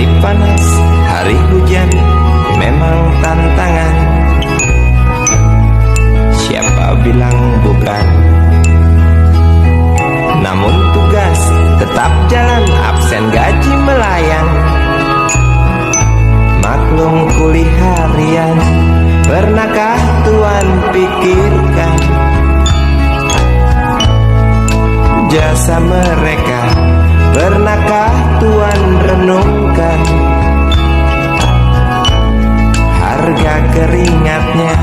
Hari panas, hari hujan, memang tantangan. Siapa bilang bukan? Namun tugas tetap jalan, absen gaji melayang. Maklum kuliah harian, pernahkah Tuan pikirkan jasa mereka? Pernahkah Tuan renungkan harga keringatnya?